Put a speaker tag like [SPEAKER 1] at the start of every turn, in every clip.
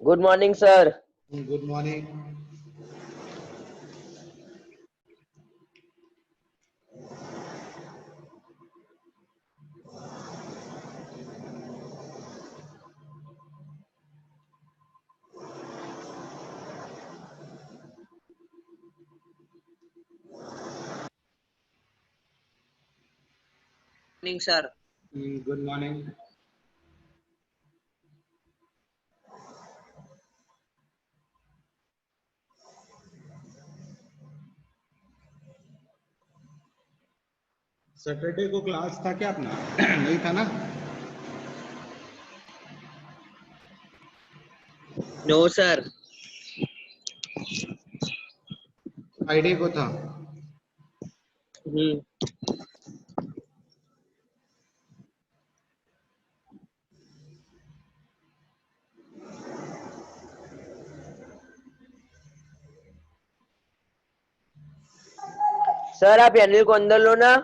[SPEAKER 1] Good morning sir.
[SPEAKER 2] Good morning.
[SPEAKER 1] Morning sir.
[SPEAKER 2] Good morning. Saturday को class था क्या अपना? नहीं था ना?
[SPEAKER 1] No sir.
[SPEAKER 2] फ्राइडे को था।
[SPEAKER 1] सर आप अनिल को अंदर लो ना।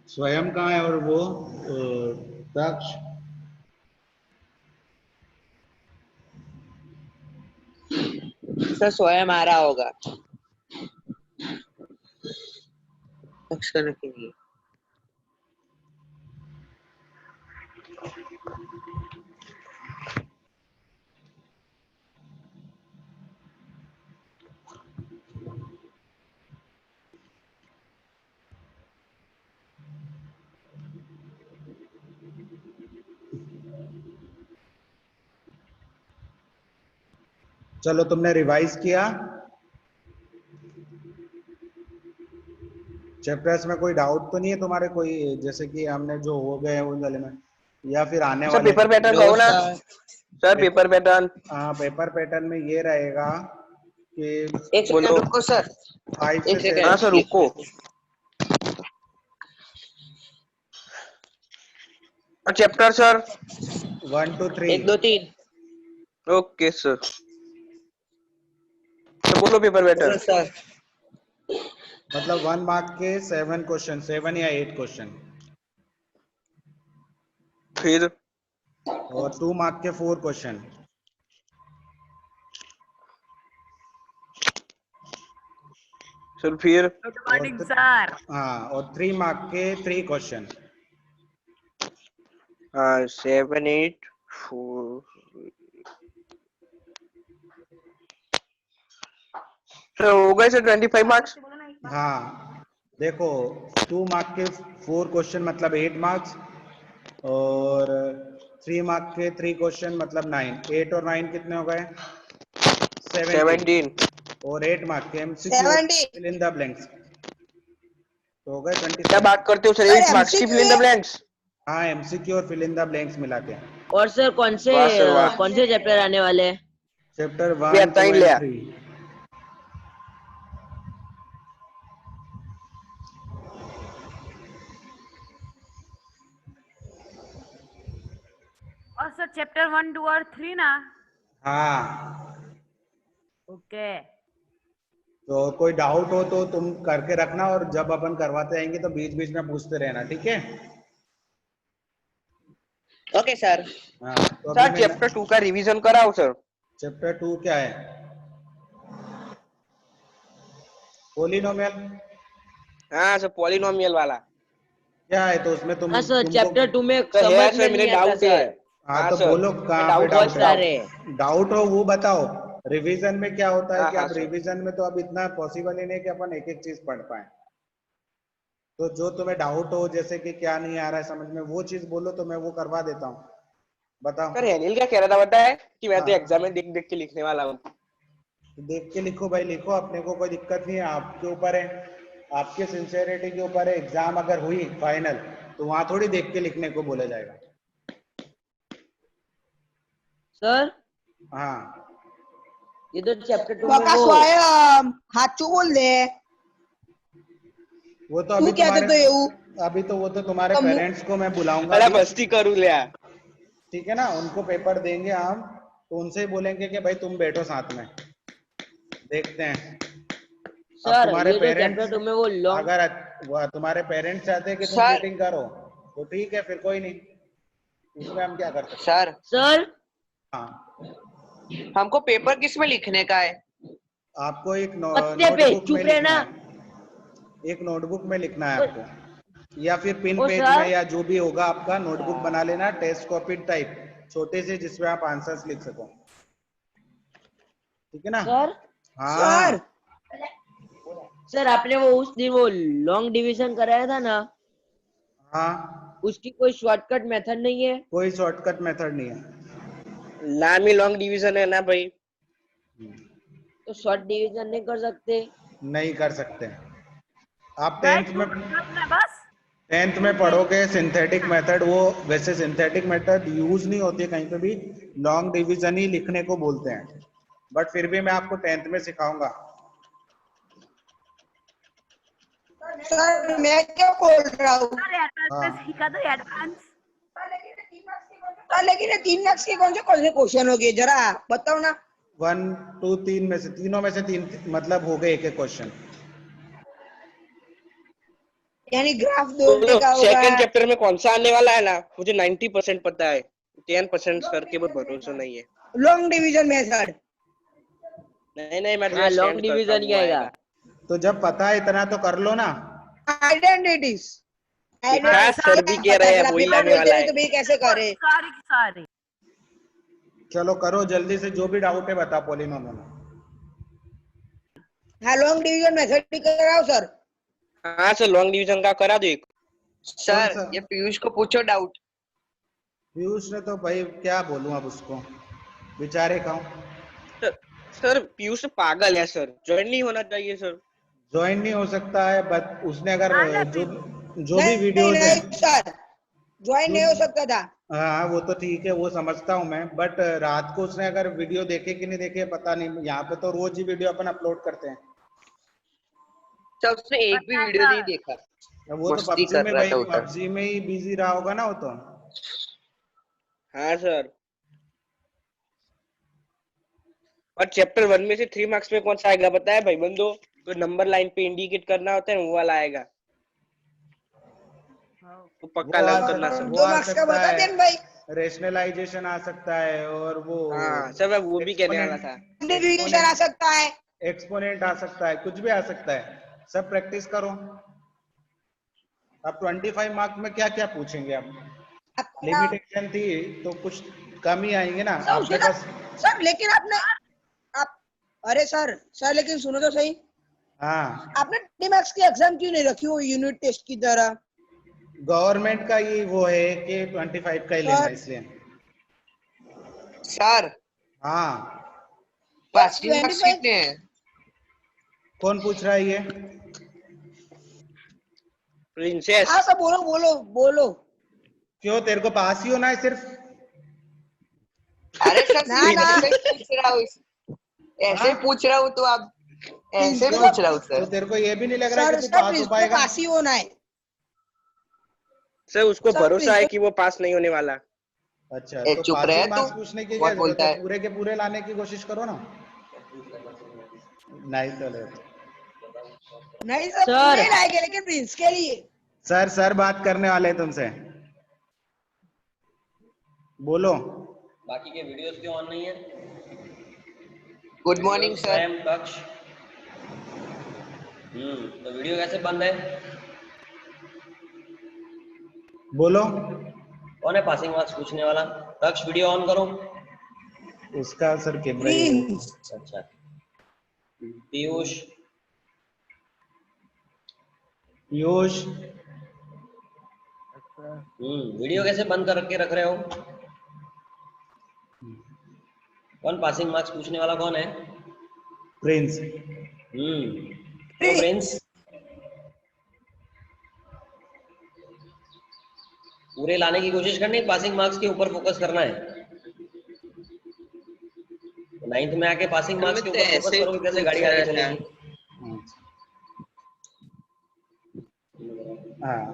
[SPEAKER 2] स्वयं कहाँ है और वो दक्ष?
[SPEAKER 1] सर स्वयं आ रहा होगा टच करने के लिए।
[SPEAKER 2] चलो तुमने रिवाइज किया चैप्टर्स में? कोई डाउट तो नहीं है तुम्हारे? कोई जैसे कि हमने जो हो गए उन वाले में या फिर आने
[SPEAKER 1] सर
[SPEAKER 2] वाले?
[SPEAKER 1] पेपर पैटर्न कहो ना। Sir paper pattern.
[SPEAKER 2] हाँ, पेपर पैटर्न में ये रहेगा कि
[SPEAKER 1] एक सेकंड रुको सर।
[SPEAKER 2] 5
[SPEAKER 1] एक
[SPEAKER 2] से
[SPEAKER 1] सेकंड।
[SPEAKER 2] 7।
[SPEAKER 1] हाँ सर रुको। Chapter sir
[SPEAKER 2] 1 to 3।
[SPEAKER 1] 1 2 3। Okay sir. तो बोलो पेपर पैटर्न सर।
[SPEAKER 2] मतलब 1 मार्क के 7 क्वेश्चन, 7 या 8 क्वेश्चन,
[SPEAKER 1] फिर
[SPEAKER 2] और 2 मार्क के 4 क्वेश्चन,
[SPEAKER 1] सर फिर
[SPEAKER 3] गुड मॉर्निंग सर।
[SPEAKER 2] हाँ, और 3 मार्क के 3 क्वेश्चन।
[SPEAKER 1] हाँ 7 8 4। सर हो गए सर 25 मार्क्स।
[SPEAKER 2] हाँ देखो, 2 मार्क के 4 क्वेश्चन मतलब 8 मार्क्स, और 3 मार्क के 3 क्वेश्चन मतलब 9। 8 और 9 कितने हो गए? 17।
[SPEAKER 1] 17।
[SPEAKER 2] और 8 मार्क के MCQ fill in the blanks तो हो गए
[SPEAKER 1] क्या
[SPEAKER 2] 27।
[SPEAKER 1] बात करते हो सर? 8 मार्क्स की फिल इन द ब्लैंक्स।
[SPEAKER 2] हाँ, एमसीक्यू और फिल इन द ब्लैंक्स मिला के।
[SPEAKER 3] और सर कौन से
[SPEAKER 1] वाह सर वाह।
[SPEAKER 3] चैप्टर आने वाले हैं?
[SPEAKER 2] चैप्टर
[SPEAKER 1] ये
[SPEAKER 2] 1 2
[SPEAKER 1] बताइए
[SPEAKER 2] एंड
[SPEAKER 1] लिया।
[SPEAKER 2] 3।
[SPEAKER 3] और सर चैप्टर 1 2 और 3 ना?
[SPEAKER 2] हाँ,
[SPEAKER 3] ओके।
[SPEAKER 2] तो कोई डाउट हो तो तुम करके रखना, और जब अपन करवाते आएंगे तो बीच बीच में पूछते रहना, ठीक है?
[SPEAKER 1] Okay sir.
[SPEAKER 2] हाँ, तो अभी
[SPEAKER 1] सर
[SPEAKER 2] मैं
[SPEAKER 1] चैप्टर 2 का रिवीजन कराओ सर।
[SPEAKER 2] चैप्टर 2 क्या है? पॉलिनोमियल।
[SPEAKER 1] हाँ सर पॉलिनोमियल वाला।
[SPEAKER 2] क्या है तो उसमें
[SPEAKER 3] हाँ सर
[SPEAKER 2] तुमको?
[SPEAKER 3] चैप्टर 2 में
[SPEAKER 1] सर
[SPEAKER 3] समझ
[SPEAKER 1] है
[SPEAKER 3] में
[SPEAKER 1] सर, मेरे
[SPEAKER 3] नहीं आता
[SPEAKER 1] डाउट है।
[SPEAKER 3] सर।
[SPEAKER 2] हाँ
[SPEAKER 1] हाँ
[SPEAKER 2] तो
[SPEAKER 1] सर,
[SPEAKER 2] बोलो
[SPEAKER 1] मैं
[SPEAKER 2] कहाँ पे
[SPEAKER 1] डाउट
[SPEAKER 2] डाउट
[SPEAKER 3] बहुत
[SPEAKER 1] पूछ रहा हूँ।
[SPEAKER 3] सारे।
[SPEAKER 2] है, डाउट हो वो बताओ। रिवीजन में क्या होता है
[SPEAKER 1] हाँ
[SPEAKER 2] कि
[SPEAKER 1] हाँ
[SPEAKER 2] अब
[SPEAKER 1] सर।
[SPEAKER 2] रिवीजन में तो अब इतना पॉसिबल ही नहीं कि अपन एक एक चीज पढ़ पाए। तो जो तुम्हें डाउट हो जैसे कि क्या नहीं आ रहा है समझ में, वो चीज बोलो तो मैं वो करवा देता हूँ।
[SPEAKER 1] सर
[SPEAKER 2] बताओ।
[SPEAKER 1] अनिल क्या कह रहा था पता है कि मैं तो
[SPEAKER 2] हाँ
[SPEAKER 1] एग्जाम में देख देख के लिखने वाला हूँ।
[SPEAKER 2] देख के लिखो भाई, लिखो, अपने को कोई दिक्कत नहीं है, आपके ऊपर है, आपके सिंसियरिटी के ऊपर है। एग्जाम अगर हुई फाइनल तो वहां थोड़ी देख के लिखने को बोला जाएगा।
[SPEAKER 3] सर
[SPEAKER 2] हाँ
[SPEAKER 3] ये तो चैप्टर 2 में
[SPEAKER 4] बका
[SPEAKER 3] वो
[SPEAKER 4] स्वयं हाचू बोल दे.
[SPEAKER 2] वो तो
[SPEAKER 4] तू
[SPEAKER 2] अभी
[SPEAKER 4] क्या
[SPEAKER 2] तुम्हारे,
[SPEAKER 4] देतो येऊ
[SPEAKER 2] अभी तो वो तो तुम्हारे
[SPEAKER 4] कमु
[SPEAKER 2] पेरेंट्स को मैं बुलाऊंगा
[SPEAKER 1] बड़ा
[SPEAKER 2] अभी,
[SPEAKER 1] मस्ती करूँ लिया।
[SPEAKER 2] ठीक है ना। उनको पेपर देंगे हम, तो उनसे ही बोलेंगे कि भाई तुम बैठो साथ में, देखते हैं। अब
[SPEAKER 3] सर
[SPEAKER 2] तुम्हारे
[SPEAKER 3] ये जो चैप्टर
[SPEAKER 2] पेरेंट्स,
[SPEAKER 3] 2 में वो लॉन्ग।
[SPEAKER 2] अगर तुम्हारे पेरेंट्स चाहते हैं कि तुम
[SPEAKER 1] सर
[SPEAKER 2] चीटिंग करो तो ठीक है, फिर कोई नहीं, उसमें हम क्या कर सकते हैं।
[SPEAKER 1] सर
[SPEAKER 3] सर
[SPEAKER 2] हाँ
[SPEAKER 1] हमको पेपर किस में लिखने का है?
[SPEAKER 2] आपको एक
[SPEAKER 3] पत्ते पे
[SPEAKER 2] नोटबुक में
[SPEAKER 3] चुप
[SPEAKER 2] लिखना
[SPEAKER 3] रहना।
[SPEAKER 2] है, एक नोटबुक में लिखना है आपको, या फिर पिन
[SPEAKER 3] ओ
[SPEAKER 2] पेज में,
[SPEAKER 3] सर
[SPEAKER 2] या जो भी होगा आपका नोटबुक बना लेना, टेस्ट कॉपी टाइप छोटे से, जिसमें आप आंसर्स लिख सको, ठीक है ना।
[SPEAKER 3] सर
[SPEAKER 4] सर
[SPEAKER 2] हाँ
[SPEAKER 3] सर आपने वो उस दिन वो लॉन्ग डिवीजन कराया था ना,
[SPEAKER 2] हाँ,
[SPEAKER 3] उसकी कोई शॉर्टकट मेथड नहीं है?
[SPEAKER 2] कोई शॉर्टकट मेथड नहीं है।
[SPEAKER 1] नाम ही लॉन्ग डिवीजन है ना भाई।
[SPEAKER 3] तो शॉर्ट डिवीजन नहीं कर सकते?
[SPEAKER 2] नहीं कर सकते। आप
[SPEAKER 3] भाई
[SPEAKER 2] टेंथ
[SPEAKER 3] तू
[SPEAKER 2] में,
[SPEAKER 3] मतलब मैं बस
[SPEAKER 2] टेंथ में पढ़ोगे सिंथेटिक मेथड, वो वैसे सिंथेटिक मेथड यूज नहीं होती है कहीं पे भी, लॉन्ग डिवीजन ही लिखने को बोलते हैं, बट फिर भी मैं आपको टेंथ में सिखाऊंगा।
[SPEAKER 4] सर मैं क्या बोल रहा हूँ.
[SPEAKER 3] सर एडवांस में
[SPEAKER 2] हाँ
[SPEAKER 3] सीखा तो एडवांस।
[SPEAKER 4] सर लेकिन ये 3 मार्क्स के कौन से क्वेश्चन हो गए जरा बताओ ना.
[SPEAKER 2] 1 2 3 में से, तीनों में से तीन मतलब हो गए एक एक क्वेश्चन।
[SPEAKER 4] यानी ग्राफ
[SPEAKER 1] तो
[SPEAKER 4] दौड़ने का होगा.
[SPEAKER 1] सेकंड चैप्टर में कौन सा आने वाला है ना, मुझे 90% पता है। 10% सर के ऊपर भरोसा नहीं है।
[SPEAKER 4] Long division method.
[SPEAKER 1] नहीं नहीं, मैं
[SPEAKER 3] हाँ
[SPEAKER 1] तुम्हें
[SPEAKER 3] लॉन्ग
[SPEAKER 1] सेंड करता हूँ,
[SPEAKER 3] डिवीजन ही
[SPEAKER 1] वो
[SPEAKER 3] आएगा।
[SPEAKER 1] आएगा।
[SPEAKER 2] तो जब पता है इतना तो कर लो ना।
[SPEAKER 4] आइडेंटिटीज.
[SPEAKER 1] देखा, सर भी कह
[SPEAKER 4] पता
[SPEAKER 1] रहे
[SPEAKER 4] है
[SPEAKER 1] हैं
[SPEAKER 4] फिर आप
[SPEAKER 1] वही
[SPEAKER 4] पेपर
[SPEAKER 1] लाने
[SPEAKER 4] बोलते
[SPEAKER 1] वाला
[SPEAKER 4] रहे
[SPEAKER 1] है।
[SPEAKER 4] तो भाई कैसे करे.
[SPEAKER 3] सारे के सारे।
[SPEAKER 2] चलो करो जल्दी से, जो भी डाउट है बताओ पॉलिनोमियल में।
[SPEAKER 4] हाँ लॉन्ग डिवीजन मेथड ही कराओ सर.
[SPEAKER 1] हाँ सर, लॉन्ग डिवीजन का करा दो एक।
[SPEAKER 2] कौन
[SPEAKER 1] सर
[SPEAKER 2] सा?
[SPEAKER 1] ये पीयूष को पूछो डाउट।
[SPEAKER 2] पीयूष ने तो भाई क्या बोलूं अब उसको, बेचारे का।
[SPEAKER 1] सर सर पीयूष पागल है सर, ज्वाइन नहीं होना चाहिए सर।
[SPEAKER 2] ज्वाइन नहीं हो सकता है, बट उसने अगर
[SPEAKER 3] हाँ ना
[SPEAKER 2] जो
[SPEAKER 3] फिर।
[SPEAKER 2] जो भी
[SPEAKER 4] नहीं
[SPEAKER 2] वीडियोज है,
[SPEAKER 4] नहीं सर ज्वाइन
[SPEAKER 2] जो,
[SPEAKER 4] नहीं हो सकता था.
[SPEAKER 2] हाँ वो तो ठीक है, वो समझता हूँ मैं, बट रात को उसने अगर वीडियो देखे कि नहीं देखे पता नहीं, यहाँ पे तो रोज ही वीडियो अपन अपलोड करते हैं।
[SPEAKER 1] सर उसने एक भी
[SPEAKER 3] पता है
[SPEAKER 1] वीडियो नहीं
[SPEAKER 3] सर।
[SPEAKER 1] देखा।
[SPEAKER 2] वो तो
[SPEAKER 1] मस्ती
[SPEAKER 2] पबजी
[SPEAKER 1] कर
[SPEAKER 2] में
[SPEAKER 1] रहा
[SPEAKER 2] भाई,
[SPEAKER 1] था उधर।
[SPEAKER 2] पबजी में ही बिजी रहा होगा ना वो तो।
[SPEAKER 1] हाँ सर। और चैप्टर 1 में से 3 मार्क्स में कौन सा आएगा पता है भाई बंदो? तो नंबर लाइन पे इंडिकेट करना होता है, वो वाला आएगा। तो पक्का लर्न करना सर।
[SPEAKER 2] वो
[SPEAKER 4] 2
[SPEAKER 2] आ
[SPEAKER 4] मार्क्स का
[SPEAKER 2] सकता
[SPEAKER 4] बता
[SPEAKER 2] है,
[SPEAKER 4] देन भाई.
[SPEAKER 2] रेशनलाइजेशन आ सकता है, और वो
[SPEAKER 1] हाँ सर, मैं वो भी कहने वाला था।
[SPEAKER 2] एक्सपोनेंट,
[SPEAKER 4] डिवीजन आ सकता है.
[SPEAKER 2] एक्सपोनेंट आ सकता है, कुछ भी आ सकता है, सब प्रैक्टिस करो। अब 25 मार्क में क्या क्या पूछेंगे अब, लिमिटेशन थी तो कुछ कम ही आएंगे ना
[SPEAKER 4] सर
[SPEAKER 2] आपके
[SPEAKER 4] उसके ना
[SPEAKER 2] पास।
[SPEAKER 4] सर लेकिन आपने आप अरे सर लेकिन सुनो तो सही.
[SPEAKER 2] हाँ
[SPEAKER 4] आपने 3 मार्क्स की एग्जाम क्यों नहीं रखी वो यूनिट टेस्ट की तरह.
[SPEAKER 2] गवर्नमेंट का ये वो है कि 25 का ही लेना
[SPEAKER 4] सर
[SPEAKER 2] है इसलिए।
[SPEAKER 1] सर
[SPEAKER 2] हाँ
[SPEAKER 1] पासिंग मार्क्स
[SPEAKER 4] 25.
[SPEAKER 1] कितने हैं?
[SPEAKER 2] कौन पूछ रहा है ये?
[SPEAKER 1] प्रिंसेस।
[SPEAKER 4] हाँ सर बोलो बोलो बोलो.
[SPEAKER 2] क्यों, तेरे को पास ही होना है सिर्फ?
[SPEAKER 1] अरे सर
[SPEAKER 4] ना ना
[SPEAKER 1] ऐसे ही पूछ रहा हूँ, ऐसे ही
[SPEAKER 2] हाँ?
[SPEAKER 1] पूछ रहा हूँ तो आप ऐसे
[SPEAKER 2] क्यों,
[SPEAKER 1] पूछ रहा हूँ
[SPEAKER 2] तो
[SPEAKER 1] सर।
[SPEAKER 2] तेरे को ये भी नहीं लग रहा है
[SPEAKER 4] सर
[SPEAKER 2] कि तू
[SPEAKER 4] सर
[SPEAKER 2] पास हो
[SPEAKER 4] प्रिंसिपल
[SPEAKER 2] पाएगा?
[SPEAKER 4] पास ही होना है.
[SPEAKER 1] सर उसको
[SPEAKER 4] सर
[SPEAKER 1] भरोसा है
[SPEAKER 4] प्रिंसिपल
[SPEAKER 1] कि वो पास नहीं होने वाला।
[SPEAKER 2] अच्छा,
[SPEAKER 1] ए
[SPEAKER 2] तो
[SPEAKER 1] चुप रहे
[SPEAKER 2] पासिंग
[SPEAKER 1] तू,
[SPEAKER 2] मार्क्स पूछने की क्या
[SPEAKER 1] बहुत
[SPEAKER 2] जरूरत
[SPEAKER 1] बोलता
[SPEAKER 2] है,
[SPEAKER 1] है।
[SPEAKER 2] पूरे के पूरे लाने की कोशिश करो ना। नहीं तो ले।
[SPEAKER 4] नहीं सर
[SPEAKER 3] सर
[SPEAKER 4] पूरे लाएंगे लेकिन प्रिंस के लिए.
[SPEAKER 2] सर बात करने वाले हैं तुमसे, बोलो।
[SPEAKER 5] बाकी के वीडियोस क्यों ऑन नहीं है?
[SPEAKER 1] Good morning sir.
[SPEAKER 5] स्वयं कक्ष। तो वीडियो कैसे बंद है?
[SPEAKER 2] बोलो।
[SPEAKER 5] कौन है पासिंग मार्क्स पूछने वाला? तक्ष वीडियो ऑन करो।
[SPEAKER 2] उसका सर कैमरा ही
[SPEAKER 4] प्रिंस
[SPEAKER 5] अच्छा पीयूष
[SPEAKER 2] पीयूष
[SPEAKER 5] वीडियो कैसे बंद कर रख रहे हो? कौन पासिंग मार्क्स पूछने वाला कौन है?
[SPEAKER 2] प्रिंस
[SPEAKER 5] तो प्रिंस पूरे लाने की कोशिश करनी, पासिंग मार्क्स के ऊपर फोकस करना है। तो 9th में आके पासिंग मार्क्स के ऊपर फोकस करोगे कैसे गाड़ी आगे चलेगी?
[SPEAKER 2] हाँ,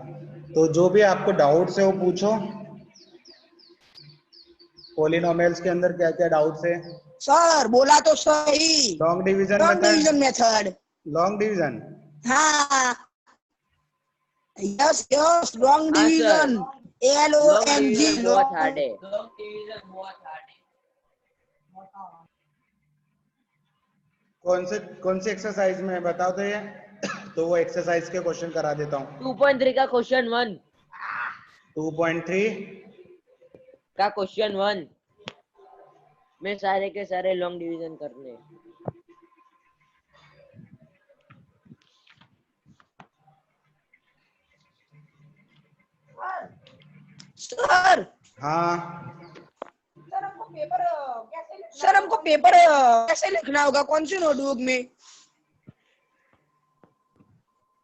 [SPEAKER 2] तो जो भी आपको डाउट्स है वो पूछो। पॉलिनोमियल्स के अंदर क्या क्या डाउट्स है?
[SPEAKER 4] सर बोला तो सही,
[SPEAKER 2] long division
[SPEAKER 4] long division method.
[SPEAKER 2] Long division
[SPEAKER 4] हाँ यस यस लॉन्ग
[SPEAKER 3] हाँ,
[SPEAKER 4] डिवीजन
[SPEAKER 3] लॉन्ग
[SPEAKER 4] LONG
[SPEAKER 3] डिवीजन बहुत हार्ड है।
[SPEAKER 2] कौन से एक्सरसाइज में है बताओ तो ये तो वो एक्सरसाइज के क्वेश्चन करा देता हूँ।
[SPEAKER 3] 2.3 का क्वेश्चन 1
[SPEAKER 2] 2.3
[SPEAKER 3] का क्वेश्चन 1 में सारे के सारे लॉन्ग डिवीजन करने हैं।
[SPEAKER 4] सर
[SPEAKER 2] हाँ
[SPEAKER 4] सर हमको पेपर कैसे लिखना होगा, कौन सी नोटबुक में?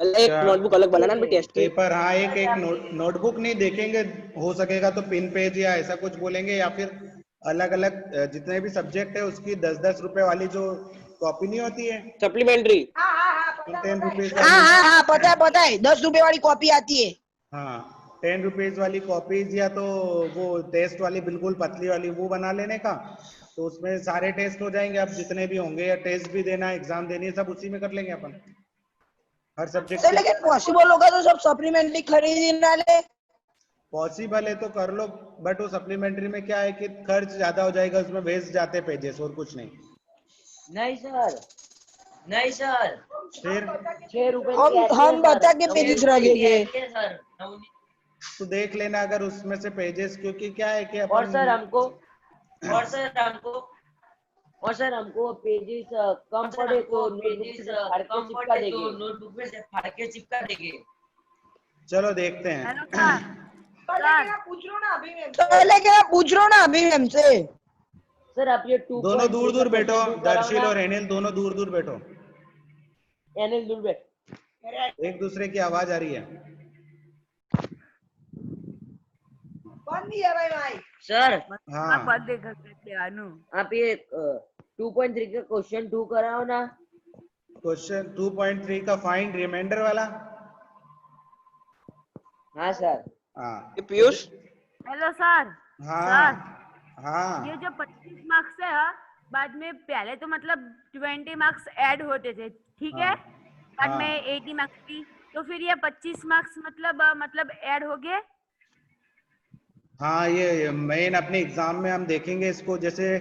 [SPEAKER 1] एक नोटबुक अलग बनाना भी टेस्ट की।
[SPEAKER 2] पेपर, हाँ एक नोटबुक नहीं देखेंगे, हो सकेगा तो पिन पेज या ऐसा कुछ बोलेंगे, या फिर अलग अलग जितने भी सब्जेक्ट है उसकी 10-10 रुपए वाली जो कॉपी नहीं होती है,
[SPEAKER 1] सप्लीमेंट्री
[SPEAKER 2] 10 रुपीज
[SPEAKER 4] हाँ
[SPEAKER 2] वाली।
[SPEAKER 4] हाँ हाँ पता है 10 रुपए वाली कॉपी आती है।
[SPEAKER 2] हाँ 10 रुपीज वाली कॉपीज, या तो वो टेस्ट वाली बिल्कुल पतली वाली वो बना लेने का, तो उसमें सारे टेस्ट हो जाएंगे। अब जितने भी होंगे या टेस्ट भी देना है, एग्जाम देनी है, सब उसी में कर लेंगे अपन, हर सब्जेक्ट
[SPEAKER 4] सर
[SPEAKER 2] के।
[SPEAKER 4] लेकिन पॉसिबल होगा तो सब सप्लीमेंट्री खरीद ही ना ले।
[SPEAKER 2] पॉसिबल है तो कर लो, बट वो सप्लीमेंट्री में क्या है कि खर्च ज्यादा हो जाएगा, उसमें वेस्ट जाते पेजेस और कुछ नहीं।
[SPEAKER 3] नहीं सर
[SPEAKER 2] फिर
[SPEAKER 3] 6 रुपए
[SPEAKER 4] हम बता के पेजेस रखेंगे।
[SPEAKER 2] तो देख लेना अगर उसमें से पेजेस, क्योंकि क्या है कि
[SPEAKER 3] और
[SPEAKER 2] अपन
[SPEAKER 3] सर हमको पेजेस कम पड़े तो नोटबुक में से फाड़ के चिपका देंगे।
[SPEAKER 2] चलो देखते हैं।
[SPEAKER 4] तो लेकिन आप पूछ रहे हो ना अभी हमसे।
[SPEAKER 3] सर आप ये 2.3
[SPEAKER 2] दोनों दूर दूर
[SPEAKER 3] का
[SPEAKER 2] बैठो,
[SPEAKER 3] question कराओ
[SPEAKER 2] दर्शिल
[SPEAKER 3] ना।
[SPEAKER 2] और एनिल दोनों दूर दूर बैठो,
[SPEAKER 3] एनिल दूर बैठ।
[SPEAKER 2] एक दूसरे की आवाज आ रही है।
[SPEAKER 4] बंद ही है भाई।
[SPEAKER 3] सर
[SPEAKER 2] हाँ
[SPEAKER 3] आप ये 2.3 का क्वेश्चन 2 कराओ ना।
[SPEAKER 2] क्वेश्चन 2.3 का फाइंड रिमाइंडर वाला।
[SPEAKER 3] हाँ सर।
[SPEAKER 2] हाँ
[SPEAKER 1] ये पीयूष
[SPEAKER 6] हेलो सर।
[SPEAKER 2] हाँ हाँ
[SPEAKER 6] ये जो 25 मार्क्स है बाद में पहले तो मतलब 20 मार्क्स ऐड होते थे, ठीक है, बाद
[SPEAKER 2] हाँ।
[SPEAKER 6] में 80 मार्क्स की, तो फिर ये 25 मार्क्स मतलब ऐड हो गए।
[SPEAKER 2] हाँ ये मेन अपने एग्जाम में हम देखेंगे इसको, जैसे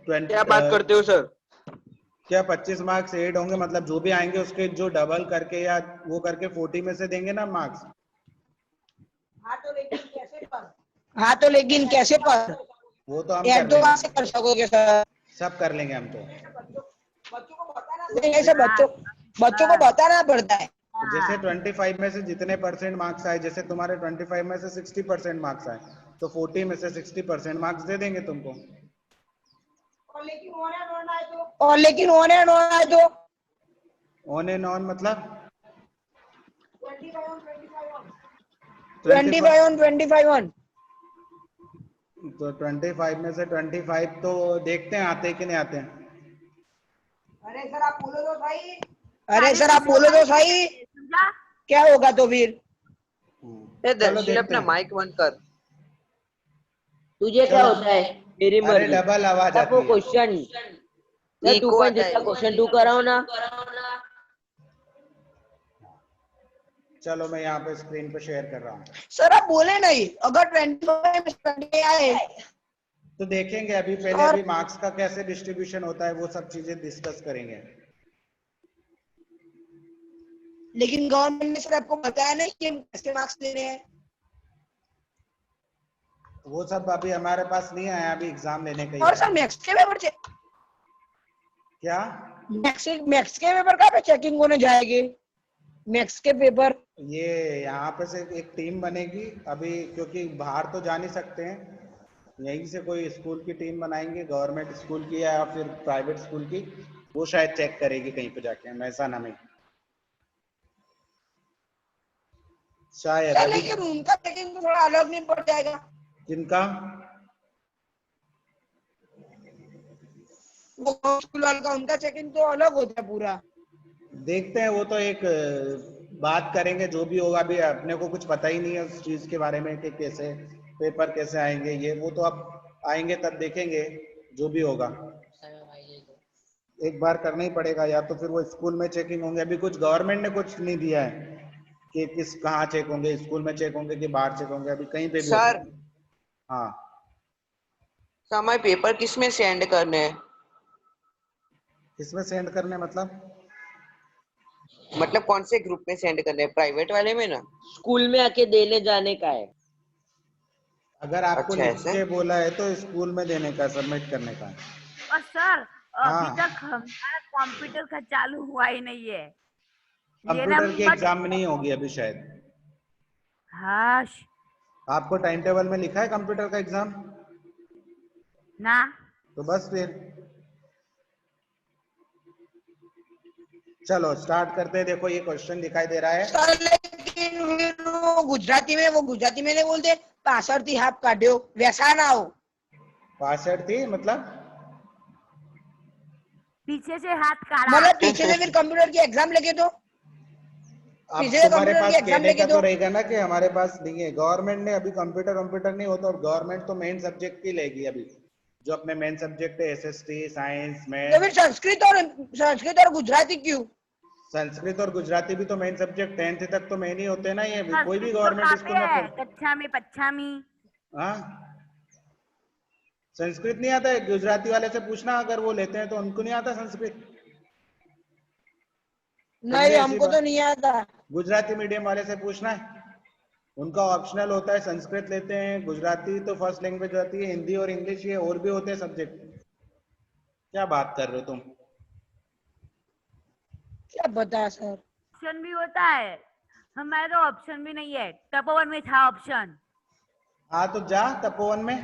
[SPEAKER 2] 20
[SPEAKER 1] क्या बात करते हो सर?
[SPEAKER 2] क्या 25 मार्क्स ऐड होंगे, मतलब जो भी आएंगे उसके जो डबल करके या वो करके 40 में से देंगे ना मार्क्स।
[SPEAKER 4] हाँ तो लेकिन कैसे पर
[SPEAKER 2] वो तो हम
[SPEAKER 4] ऐड
[SPEAKER 2] कर
[SPEAKER 4] तो वहां
[SPEAKER 2] लेंगे,
[SPEAKER 4] से कर सकोगे सर।
[SPEAKER 2] सब कर लेंगे हम तो।
[SPEAKER 4] नहीं ऐसे बच्चों को बताना पड़ता है।
[SPEAKER 2] जैसे 25 में से जितने परसेंट मार्क्स आए, जैसे तुम्हारे 25 में से 60% मार्क्स आए, तो 40 में से 60% मार्क्स दे देंगे तुमको।
[SPEAKER 4] और लेकिन ऑन एंड ऑन आए तो
[SPEAKER 2] ऑन एंड ऑन मतलब
[SPEAKER 4] 25 ऑन 25 ऑन।
[SPEAKER 2] तो 25 में से 25 तो देखते हैं आते कि नहीं आते हैं।
[SPEAKER 4] अरे सर आप बोलो तो सही
[SPEAKER 6] समझा?
[SPEAKER 4] क्या होगा तो फिर।
[SPEAKER 2] चलो देखते हैं।
[SPEAKER 1] माइक बंद कर।
[SPEAKER 3] तुझे क्या होता है? मेरी
[SPEAKER 2] अरे
[SPEAKER 3] मर्जी।
[SPEAKER 2] डबल आवाज
[SPEAKER 3] सब वो
[SPEAKER 2] आती है।
[SPEAKER 3] क्वेश्चन सर 2.3 का क्वेश्चन 2 कराओ ना।
[SPEAKER 2] चलो मैं यहाँ पे स्क्रीन पे शेयर कर रहा हूँ।
[SPEAKER 4] सर आप बोले नहीं, अगर 25 आए
[SPEAKER 2] तो देखेंगे अभी, पहले अभी मार्क्स का कैसे डिस्ट्रीब्यूशन होता है वो सब चीजें डिस्कस करेंगे।
[SPEAKER 4] लेकिन गवर्नमेंट ने सर आपको बताया नहीं कि हम कैसे मार्क्स देने हैं।
[SPEAKER 2] वो सब अभी हमारे पास नहीं आया, अभी एग्जाम लेने का ही
[SPEAKER 4] और
[SPEAKER 2] है।
[SPEAKER 4] सर मैथ्स के पेपर
[SPEAKER 2] क्या?
[SPEAKER 4] मैथ्स के पेपर कहाँ पे चेकिंग होने जाएगी? मैथ्स के पेपर
[SPEAKER 2] ये यहाँ पे से एक टीम बनेगी अभी, क्योंकि बाहर तो जा नहीं सकते हैं, यहीं से कोई स्कूल की टीम बनाएंगे, गवर्नमेंट स्कूल की या फिर प्राइवेट स्कूल की, वो शायद चेक करेगी कहीं पे जाके महसाना में शायद।
[SPEAKER 4] क्या,
[SPEAKER 2] अभी
[SPEAKER 4] लेकिन उनका चेकिंग तो थोड़ा अलग नहीं पड़ जाएगा?
[SPEAKER 2] किनका?
[SPEAKER 4] वो स्कूल वाले का उनका चेकिंग तो अलग होता है पूरा।
[SPEAKER 2] देखते हैं, वो तो एक बात करेंगे जो भी होगा। अभी अपने को कुछ पता ही नहीं है उस चीज के बारे में कि कैसे पेपर कैसे आएंगे, ये वो तो अब आएंगे तब देखेंगे जो भी होगा। एक बार करना ही पड़ेगा, या तो फिर वो स्कूल में चेकिंग होंगे। अभी कुछ गवर्नमेंट ने कुछ नहीं दिया है कि किस कहाँ चेक होंगे, स्कूल में चेक होंगे कि बाहर चेक होंगे, अभी कहीं पे भी हो
[SPEAKER 7] सर
[SPEAKER 2] सकते हैं। हाँ,
[SPEAKER 7] हमारे पेपर किस में सेंड करने हैं?
[SPEAKER 2] किसमें सेंड करने मतलब?
[SPEAKER 7] मतलब कौन से ग्रुप में सेंड करने हैं? प्राइवेट वाले में ना?
[SPEAKER 3] स्कूल में आके देने जाने का है।
[SPEAKER 2] अगर आपको
[SPEAKER 7] अच्छा
[SPEAKER 2] लिख
[SPEAKER 7] ऐसे?
[SPEAKER 2] के बोला है तो स्कूल में देने का, सबमिट करने का।
[SPEAKER 6] और सर अभी
[SPEAKER 2] हाँ,
[SPEAKER 6] तक हमारा कंप्यूटर का चालू हुआ ही नहीं है। ये ना
[SPEAKER 2] कंप्यूटर के
[SPEAKER 6] मत।
[SPEAKER 2] एग्जाम में नहीं होगी अभी शायद।
[SPEAKER 6] हाँ
[SPEAKER 2] आपको टाइम टेबल में लिखा है कंप्यूटर का एग्जाम?
[SPEAKER 6] ना।
[SPEAKER 2] तो बस फिर चलो स्टार्ट करते हैं। देखो ये क्वेश्चन दिखाई दे रहा है।
[SPEAKER 4] सर लेकिन फिर वो गुजराती में नहीं बोलते 65 थी हाफ काट्यो, वैसा ना हो।
[SPEAKER 2] 62 थी मतलब?
[SPEAKER 6] पीछे से हाथ काढ़ा।
[SPEAKER 4] मतलब पीछे से फिर कंप्यूटर की एग्जाम लेके तो
[SPEAKER 2] अब
[SPEAKER 4] पीछे से
[SPEAKER 2] तुम्हारे
[SPEAKER 4] कंप्यूटर की
[SPEAKER 2] पास
[SPEAKER 4] एग्जाम
[SPEAKER 2] कहने
[SPEAKER 4] लेके
[SPEAKER 2] का
[SPEAKER 4] तो
[SPEAKER 2] तो रहेगा ना कि हमारे पास नहीं है। गवर्नमेंट ने अभी कंप्यूटर नहीं होता, और गवर्नमेंट तो मेन सब्जेक्ट ही लेगी अभी, जो अपने मेन सब्जेक्ट है SST, साइंस,
[SPEAKER 4] तो फिर
[SPEAKER 2] मैथ।
[SPEAKER 4] संस्कृत और गुजराती क्यों?
[SPEAKER 2] संस्कृत और गुजराती भी तो मेन सब्जेक्ट 10th तक तो मेन ही होते हैं ना, ये कोई भी
[SPEAKER 6] संस्कृत तो
[SPEAKER 2] गवर्नमेंट
[SPEAKER 6] कहाँ पे
[SPEAKER 2] स्कूल में
[SPEAKER 6] है?
[SPEAKER 2] पढ़।
[SPEAKER 6] कक्षा में पच्छा में।
[SPEAKER 2] हाँ, संस्कृत नहीं आता है? गुजराती वाले से पूछना, अगर वो लेते हैं तो उनको नहीं आता संस्कृत। फिर भी
[SPEAKER 4] नहीं,
[SPEAKER 2] ऐसी
[SPEAKER 4] हमको तो
[SPEAKER 2] बात,
[SPEAKER 4] नहीं आता।
[SPEAKER 2] गुजराती मीडियम वाले से पूछना है, उनका ऑप्शनल होता है। संस्कृत लेते हैं, गुजराती तो फर्स्ट लैंग्वेज होती है, हिंदी और इंग्लिश ये और भी होते हैं सब्जेक्ट। क्या बात कर रहे हो तुम?
[SPEAKER 4] क्या बता सर।
[SPEAKER 6] ऑप्शन भी होता है। हमारे तो ऑप्शन भी नहीं है। तपोवन में था ऑप्शन।
[SPEAKER 2] हाँ तो जा तपोवन में।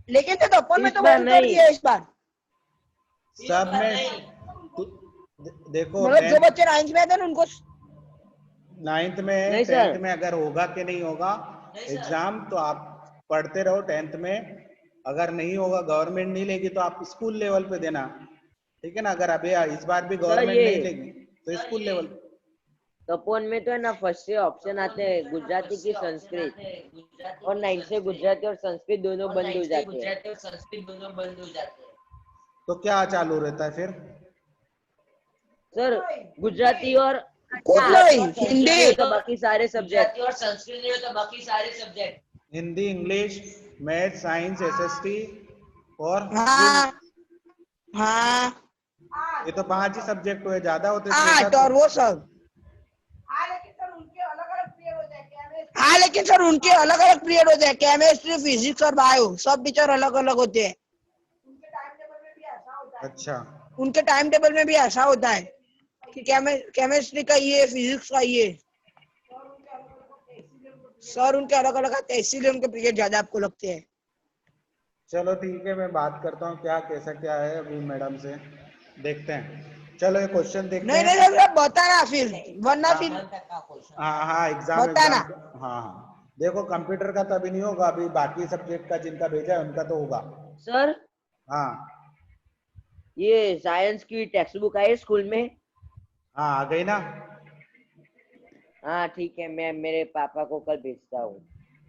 [SPEAKER 4] लेकिन तो अपन में
[SPEAKER 3] इस
[SPEAKER 4] तो
[SPEAKER 3] बार
[SPEAKER 4] बंद कर
[SPEAKER 3] नहीं।
[SPEAKER 4] दिया इस बार।
[SPEAKER 2] सब में देखो,
[SPEAKER 4] मतलब जो बच्चे 9th में आते हैं ना उनको।
[SPEAKER 2] 9th में
[SPEAKER 3] नहीं
[SPEAKER 2] 10th
[SPEAKER 3] सर।
[SPEAKER 2] में अगर होगा कि नहीं होगा एग्जाम, तो आप पढ़ते रहो 10th में। अगर नहीं होगा, गवर्नमेंट नहीं लेगी, तो आप स्कूल लेवल पे देना, ठीक है ना। अगर अभी इस बार भी
[SPEAKER 3] सर
[SPEAKER 2] गवर्नमेंट
[SPEAKER 3] ये
[SPEAKER 2] नहीं लेगी तो स्कूल लेवल।
[SPEAKER 3] तपोवन में तो है ना, फर्स्ट से ऑप्शन आते हैं गुजराती की संस्कृत, और 9th से गुजराती और संस्कृत दोनों बंद हो जाते हैं।
[SPEAKER 2] तो क्या चालू रहता है फिर?
[SPEAKER 3] सर गुजराती और
[SPEAKER 4] कुछ
[SPEAKER 3] गुजराती
[SPEAKER 4] नहीं,
[SPEAKER 3] और संस्कृत
[SPEAKER 4] हिंदी।
[SPEAKER 3] नहीं होता, बाकी सारे subject.
[SPEAKER 2] Hindi, English, math, science, SST और
[SPEAKER 4] हाँ हाँ
[SPEAKER 2] ये तो 5 ही सब्जेक्ट हुए, ज्यादा होते 6-7।
[SPEAKER 4] 8 और वो सब। हाँ लेकिन सर उनके अलग अलग पीरियड होते हैं, केमिस्ट्री, फिजिक्स और बायो सब टीचर अलग अलग होते हैं।
[SPEAKER 2] अच्छा,
[SPEAKER 4] उनके टाइम टेबल में भी ऐसा होता है कि केमिस्ट्री का ये, फिजिक्स का ये, सर उनके अलग अलग आते हैं, इसीलिए उनके पीरियड ज्यादा आपको लगते हैं।
[SPEAKER 2] चलो ठीक है, मैं बात करता हूँ क्या कैसा क्या है अभी मैडम से, देखते हैं। चलो ये क्वेश्चन देखते
[SPEAKER 4] नहीं नहीं
[SPEAKER 2] हैं।
[SPEAKER 4] सर, बताना फिर, वरना फिर
[SPEAKER 2] हाँ हाँ, एग्जाम
[SPEAKER 4] बताना।
[SPEAKER 2] हाँ हाँ, देखो कंप्यूटर का तो अभी नहीं होगा, अभी बाकी सब्जेक्ट का जिनका भेजा है उनका तो होगा।
[SPEAKER 3] सर
[SPEAKER 2] हाँ
[SPEAKER 3] ये साइंस की टेक्स्ट बुक आई स्कूल में?
[SPEAKER 2] हाँ, आ गई ना।
[SPEAKER 3] हाँ ठीक है, मैं मेरे पापा को कल भेजता हूँ।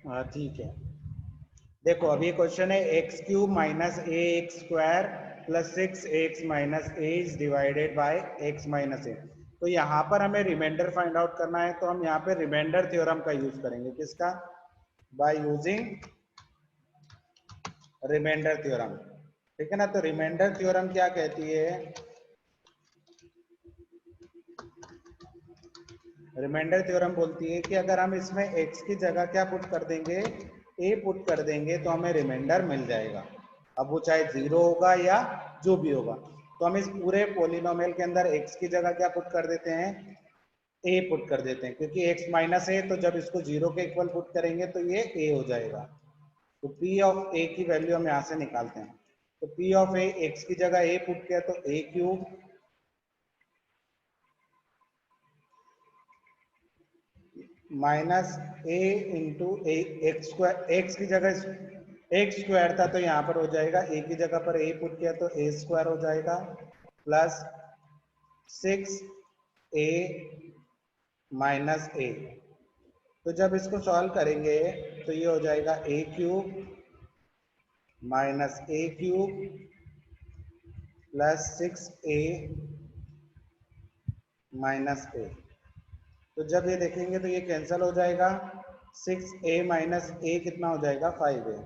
[SPEAKER 2] हाँ ठीक है। देखो अभी क्वेश्चन है x³ - ax² + 6x - a is divided by x - a। तो यहाँ पर हमें रिमाइंडर फाइंड आउट करना है, तो हम यहाँ पे रिमाइंडर थ्योरम का यूज करेंगे। किसका? बाय यूजिंग रिमाइंडर थ्योरम, ठीक है ना। तो रिमाइंडर थ्योरम क्या कहती है? रिमाइंडर थ्योरम बोलती है कि अगर हम इसमें x की जगह क्या पुट कर देंगे, a पुट कर देंगे तो हमें रिमाइंडर मिल जाएगा। अब वो चाहे 0 होगा या जो भी होगा। तो हम इस पूरे पोलिनोमियल के अंदर x की जगह क्या पुट कर देते हैं, a पुट कर देते हैं, क्योंकि x माइनस a, तो जब इसको 0 के इक्वल पुट करेंगे तो ये a हो जाएगा। तो p ऑफ a की वैल्यू हम यहाँ से निकालते हैं। तो p ऑफ a, x की जगह a पुट किया तो a cube minus a into x square, x की जगह एक्स स्क्वायर था तो यहाँ पर हो जाएगा a की जगह पर a पुट किया तो a स्क्वायर हो जाएगा, प्लस 6a माइनस a। तो जब इसको सॉल्व करेंगे तो ये हो जाएगा a cube minus a cube plus 6a minus a। तो जब ये देखेंगे तो ये कैंसिल हो जाएगा, 6a माइनस a कितना हो जाएगा, 5a।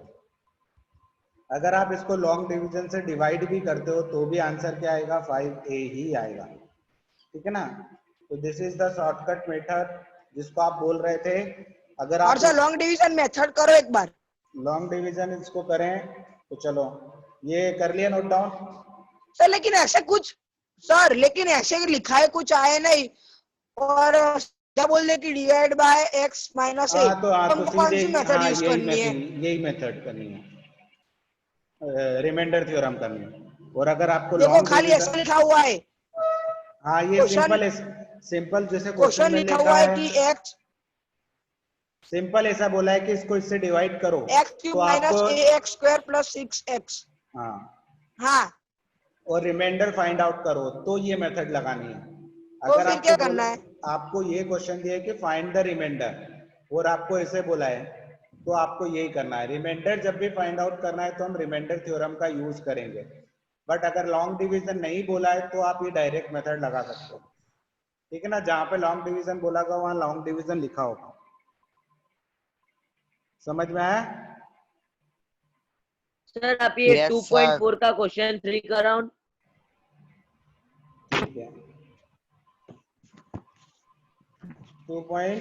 [SPEAKER 2] अगर आप इसको लॉन्ग डिवीजन से डिवाइड भी करते हो तो भी आंसर क्या आएगा, 5a ही आएगा। ठीक है ना। तो this is the shortcut method जिसको आप बोल रहे थे। अगर
[SPEAKER 4] और
[SPEAKER 2] आप
[SPEAKER 4] सर लॉन्ग डिवीजन मेथड करो एक बार।
[SPEAKER 2] लॉन्ग डिवीजन इसको करें तो चलो ये कर लिया नोट डाउन।
[SPEAKER 4] सर लेकिन ऐसे कुछ, सर लेकिन ऐसे लिखा है कुछ आए नहीं, और क्या बोल रहे कि डिवाइड बाय x माइनस ए,
[SPEAKER 2] तो
[SPEAKER 4] हमको कौन
[SPEAKER 2] सीधे
[SPEAKER 4] सी मेथड यूज करनी है?
[SPEAKER 2] यही मेथड करनी है, रिमाइंडर थ्योरम करनी है। और अगर आपको
[SPEAKER 4] देखो
[SPEAKER 2] लॉन्ग
[SPEAKER 4] खाली ऐसा
[SPEAKER 2] डिवीजन,
[SPEAKER 4] लिखा हुआ है,
[SPEAKER 2] हाँ ये
[SPEAKER 4] क्वेश्चन
[SPEAKER 2] सिंपल जैसे क्वेश्चन
[SPEAKER 4] क्वेश्चन
[SPEAKER 2] में
[SPEAKER 4] लिखा
[SPEAKER 2] लिखा
[SPEAKER 4] हुआ है
[SPEAKER 2] है,
[SPEAKER 4] कि x
[SPEAKER 2] सिंपल ऐसा बोला है कि इसको इससे डिवाइड करो
[SPEAKER 4] x क्यूब
[SPEAKER 2] तो
[SPEAKER 4] माइनस
[SPEAKER 2] आपको,
[SPEAKER 4] ए एक्स स्क्वायर प्लस 6x।
[SPEAKER 2] हाँ,
[SPEAKER 4] हाँ,
[SPEAKER 2] और रिमाइंडर फाइंड आउट करो तो ये मेथड लगानी है।
[SPEAKER 4] तो
[SPEAKER 2] अगर
[SPEAKER 4] फिर
[SPEAKER 2] आपको
[SPEAKER 4] क्या
[SPEAKER 2] बोला,
[SPEAKER 4] करना है?
[SPEAKER 2] आपको ये क्वेश्चन दिया है कि फाइंड द रिमाइंडर और आपको ऐसे बोला है तो आपको यही करना है। रिमाइंडर जब भी फाइंड आउट करना है तो हम रिमाइंडर थ्योरम का यूज करेंगे, बट अगर लॉन्ग डिवीजन नहीं बोला है तो आप ये डायरेक्ट मेथड लगा सकते हो। ठीक है ना, जहां पे लॉन्ग डिवीजन बोला होगा वहां लॉन्ग डिवीजन लिखा होगा। समझ में आया?
[SPEAKER 3] सर आप ये
[SPEAKER 7] Yes,
[SPEAKER 3] 2.4 का क्वेश्चन 3 कराओ।
[SPEAKER 2] ठीक है,
[SPEAKER 3] 2.3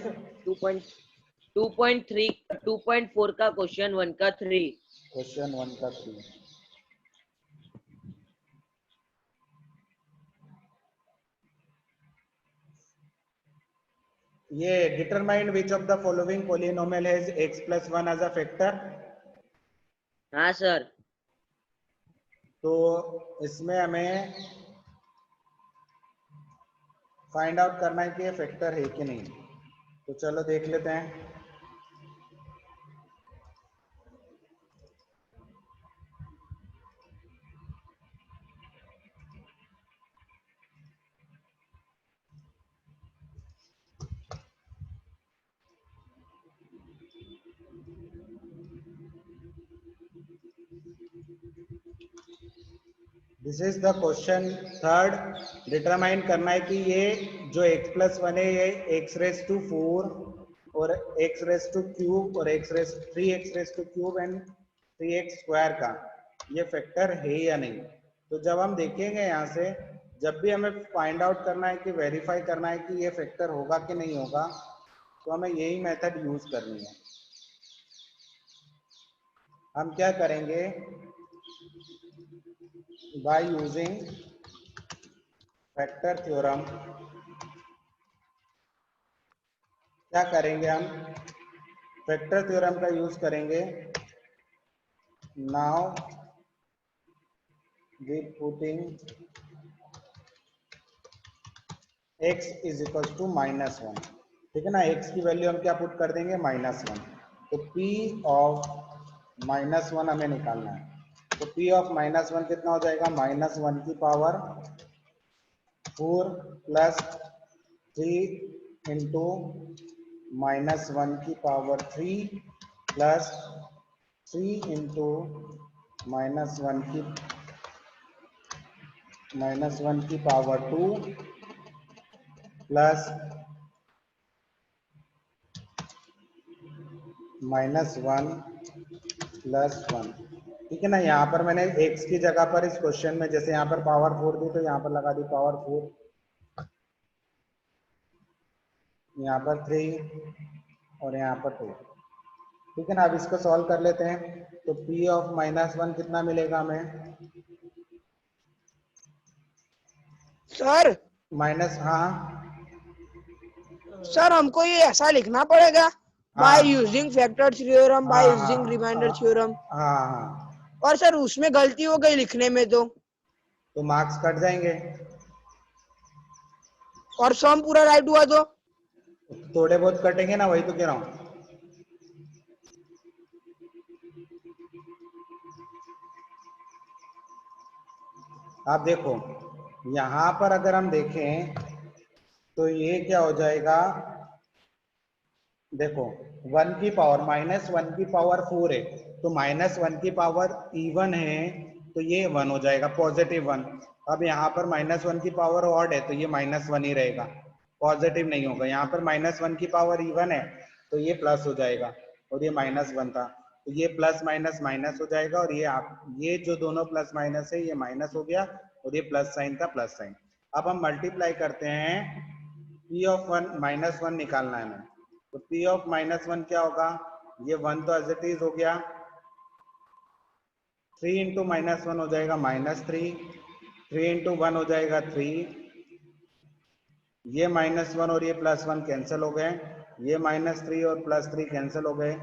[SPEAKER 3] 2.4 का क्वेश्चन 1 का 3।
[SPEAKER 2] क्वेश्चन 1 का 3। ये determine which of the following polynomial has x plus 1 as a factor.
[SPEAKER 3] हाँ सर।
[SPEAKER 2] तो इसमें हमें फाइंड आउट करना है कि ये फैक्टर है कि नहीं। तो चलो देख लेते हैं। This is the question third. Determine करना है कि ये जो x प्लस 1 है ये x रेस टू 4 और x रेस टू क्यूब और 3x raise two cube and 3x square का ये फैक्टर है या नहीं। तो जब हम देखेंगे यहाँ से, जब भी हमें फाइंड आउट करना है कि वेरीफाई करना है कि ये फैक्टर होगा कि नहीं होगा, तो हमें यही मेथड यूज करनी है। हम क्या करेंगे, by using फैक्टर थ्योरम क्या करेंगे, हम फैक्टर थ्योरम का यूज करेंगे। Now we putting x is equal to -1। ठीक है ना, x की वैल्यू हम क्या पुट कर देंगे, -1। तो p ऑफ -1 हमें निकालना है। तो p ऑफ -1 कितना हो जाएगा, -1 की पावर 4 प्लस 3 इंटू -1 की पावर 3 प्लस 3 इंटू -1 की पावर 2 प्लस -1 प्लस 1। ठीक है ना। यहाँ पर मैंने x की जगह पर इस क्वेश्चन में जैसे यहाँ पर पावर 4 दी तो यहाँ पर लगा दी पावर 4। यहाँ पर 3 और यहाँ पर 2। ठीक है ना। अब इसको सॉल्व कर लेते हैं। तो p ऑफ -1 कितना मिलेगा हमें?
[SPEAKER 4] सर
[SPEAKER 2] माइनस, हाँ
[SPEAKER 4] सर हमको ये ऐसा लिखना पड़ेगा, बाय
[SPEAKER 2] हाँ
[SPEAKER 4] यूजिंग फैक्टर थ्योरम, बाय
[SPEAKER 2] हाँ हाँ
[SPEAKER 4] यूजिंग रिमाइंडर
[SPEAKER 2] हाँ
[SPEAKER 4] थ्योरम।
[SPEAKER 2] हाँ हाँ।
[SPEAKER 4] और सर उसमें गलती हो गई लिखने में
[SPEAKER 2] तो मार्क्स कट जाएंगे।
[SPEAKER 4] और सम पूरा राइट हुआ तो?
[SPEAKER 2] थोड़े बहुत कटेंगे ना, वही तो कह रहा हूँ। आप देखो यहाँ पर अगर हम देखें तो ये क्या हो जाएगा, देखो 1 की पावर -1 की पावर 4 है, तो -1 की पावर इवन है, तो ये 1 हो जाएगा, पॉजिटिव 1। अब यहाँ पर -1 की पावर ऑड है, तो ये -1 ही रहेगा, पॉजिटिव नहीं होगा। यहाँ पर -1 की पावर इवन है, तो ये प्लस हो जाएगा, और ये -1 था, तो ये प्लस माइनस माइनस हो जाएगा, और ये जो दोनों प्लस माइनस है ये माइनस हो गया, और ये प्लस साइन था, प्लस साइन। अब हम मल्टीप्लाई करते हैं, p ऑफ 1 -1 निकालना है हमें, तो p ऑफ -1 क्या होगा, ये 1 तो एज इट इज हो गया, 3 इंटू -1 हो जाएगा -3, 3 इंटू 1 हो जाएगा 3, ये -1 और ये +1 कैंसिल हो गए, ये -3 और +3 कैंसिल हो गए।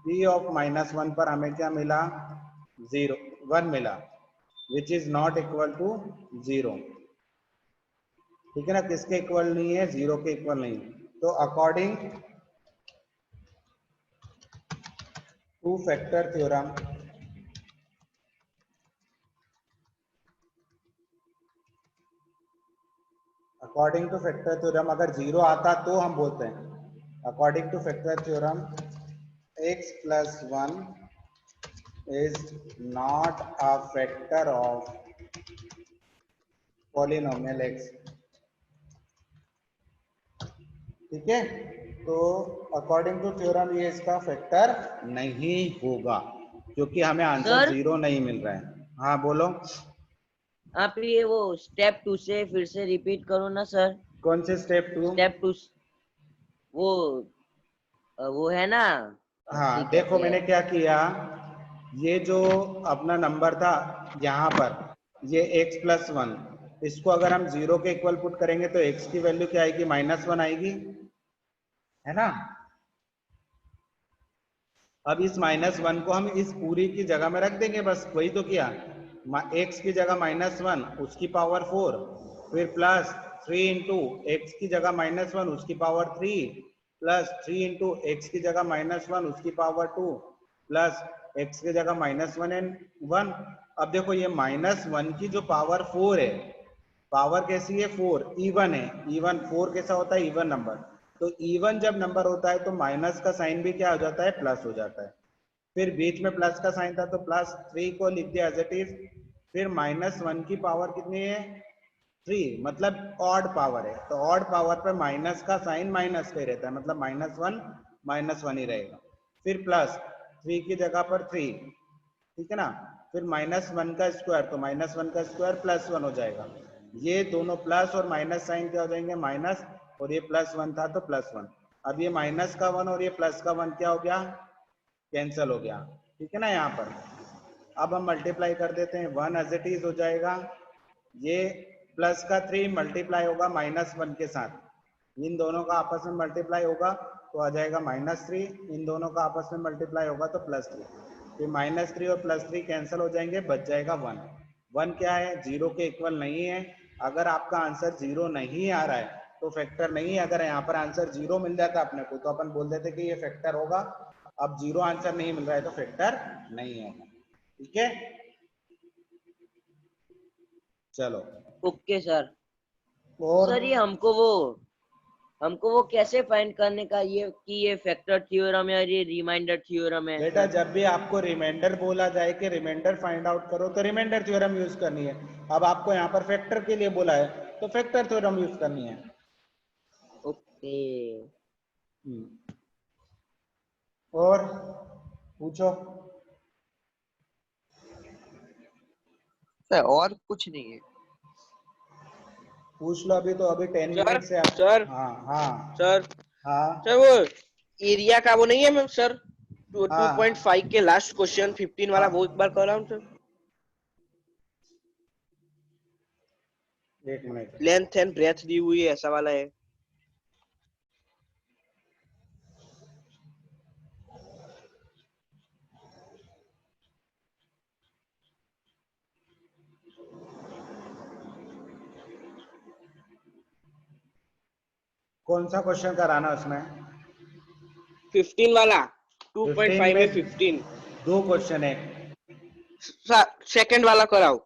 [SPEAKER 2] p ऑफ -1 पर हमें क्या मिला, 1 मिला, which is not equal to 0। ठीक है ना, किसके इक्वल नहीं है, 0 के इक्वल नहीं। तो according two factor theorem, according two factor theorem, अगर 0 आता तो हम बोलते हैं, according two factor theorem x plus 1 is not a factor of polynomial x। ठीक है, तो अकॉर्डिंग टू थ्योरम ये इसका फैक्टर नहीं होगा, क्योंकि हमें आंसर
[SPEAKER 3] सर
[SPEAKER 2] 0 नहीं मिल रहा है। हाँ बोलो।
[SPEAKER 3] आप ये वो स्टेप 2 से फिर से रिपीट करो ना सर।
[SPEAKER 2] कौन से स्टेप 2?
[SPEAKER 3] स्टेप 2 वो है ना,
[SPEAKER 2] हाँ
[SPEAKER 3] ठीक
[SPEAKER 2] देखो
[SPEAKER 3] कहते
[SPEAKER 2] मैंने
[SPEAKER 3] हैं।
[SPEAKER 2] क्या किया, ये जो अपना नंबर था यहाँ पर, ये x plus 1, इसको अगर हम 0 के इक्वल पुट करेंगे तो x की वैल्यू क्या आएगी, -1 आएगी, है ना। अब इस -1 को हम इस पूरी की जगह में रख देंगे, बस वही तो किया। x की जगह -1 उसकी पावर 4, फिर प्लस 3 इंटू एक्स की जगह -1 उसकी पावर 3, प्लस 3 इंटू एक्स की जगह -1 उसकी पावर 2, प्लस x की जगह -1 एंड 1। अब देखो ये -1 की जो पावर 4 है, पावर कैसी है, 4 इवन है, इवन 4 कैसा होता है, इवन नंबर। तो इवन जब नंबर होता है तो माइनस का साइन भी क्या हो जाता है, प्लस हो जाता है। फिर बीच में प्लस का साइन था तो +3 को लिख दिया एज इट इज। फिर -1 की पावर कितनी है, 3, मतलब ऑड पावर है, तो ऑड पावर पे माइनस का साइन माइनस का ही रहता है, मतलब -1 ही रहेगा। फिर +3 की जगह पर 3, ठीक है ना। फिर -1 का स्क्वायर, तो -1 का स्क्वायर +1 हो जाएगा। ये दोनों प्लस और माइनस साइन क्या हो जाएंगे, माइनस, और ये +1 था तो +1। अब ये माइनस का 1 और ये प्लस का 1 क्या हो गया, कैंसिल हो गया। ठीक है ना। यहाँ पर अब हम मल्टीप्लाई कर देते हैं, 1 एज इट इज हो जाएगा, ये प्लस का 3 मल्टीप्लाई होगा -1 के साथ, इन दोनों का आपस में मल्टीप्लाई होगा तो आ जाएगा -3, इन दोनों का आपस में मल्टीप्लाई होगा तो +3, फिर -3 और +3 कैंसिल हो जाएंगे, बच जाएगा 1। 1 क्या है, 0 के इक्वल नहीं है। अगर आपका आंसर 0 नहीं आ रहा है तो फैक्टर नहीं है। अगर यहाँ पर आंसर 0 मिल जाता अपने को तो अपन बोल देते कि ये फैक्टर होगा। अब 0 आंसर नहीं मिल रहा है तो फैक्टर नहीं होगा। ठीक है, चलो।
[SPEAKER 3] Okay sir.
[SPEAKER 2] और
[SPEAKER 3] सर ये हमको वो कैसे फाइंड करने का, ये कि ये फैक्टर थ्योरम है और ये रिमाइंडर थ्योरम है
[SPEAKER 2] बेटा,
[SPEAKER 3] सर?
[SPEAKER 2] जब भी आपको रिमाइंडर बोला जाए कि रिमाइंडर फाइंड आउट करो तो रिमाइंडर थ्योरम यूज करनी है। अब आपको यहाँ पर फैक्टर के लिए बोला है तो फैक्टर थ्योरम यूज करनी है।
[SPEAKER 3] ओके
[SPEAKER 2] और पूछो।
[SPEAKER 7] सर और कुछ नहीं है।
[SPEAKER 2] पूछ लो, अभी तो अभी 10
[SPEAKER 1] सर
[SPEAKER 2] मिनट से आप।
[SPEAKER 1] सर
[SPEAKER 2] हाँ हाँ
[SPEAKER 1] सर
[SPEAKER 2] हाँ
[SPEAKER 1] सर वो एरिया का वो नहीं है मैम सर,
[SPEAKER 2] हाँ
[SPEAKER 1] 2.5 के लास्ट क्वेश्चन 15 वाला, वो एक बार कर रहा हूँ सर।
[SPEAKER 2] एक मिनट।
[SPEAKER 1] लेंथ एंड ब्रेथ दी हुई है, ऐसा वाला है।
[SPEAKER 2] कौन सा क्वेश्चन कराना उसमें?
[SPEAKER 1] 15 वाला,
[SPEAKER 2] 15
[SPEAKER 1] 2.5
[SPEAKER 2] में
[SPEAKER 1] में 15।
[SPEAKER 2] दो क्वेश्चन है।
[SPEAKER 1] सेकंड वाला कराओ।